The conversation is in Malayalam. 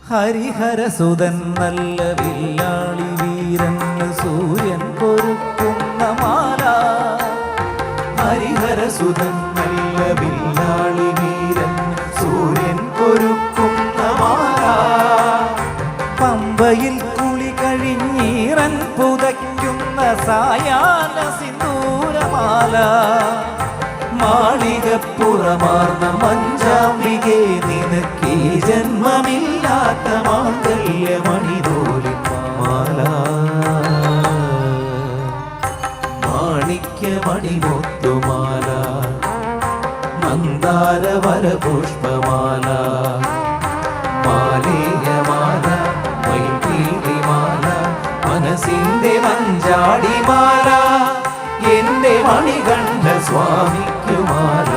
ഹരിഹരസുതൻ നല്ല വില്ലാളി വീരൻ സൂര്യൻ പൊരുക്കുന്ന മാല. ഹരിഹരസുതൻ നല്ല വില്ലാളി വീരൻ സൂര്യൻ പൊരുക്കുന്ന മാല. പമ്പയിൽ കുളി കഴിഞ്ഞീറൻ പുതയ്ക്കുന്ന സായാഹ്ന സിന്ദൂരമാല. മാളികപ്പുറമാർന്ന മഞ്ചാംബികേ നിനക്കീ ജന്മമില്ലാത്ത മാംഗല്യമണിതോലിമാല. മാണിക്യമണിമുത്തുമാല മന്ദാരവരപുഷ്പമാല. മാലേയമാല മൈത്രീമാല മനസ്സിന്റെ മഞ്ചാടിമാല. എന്റെ മണികണ്ഠ സ്വാമിക്കുമാല.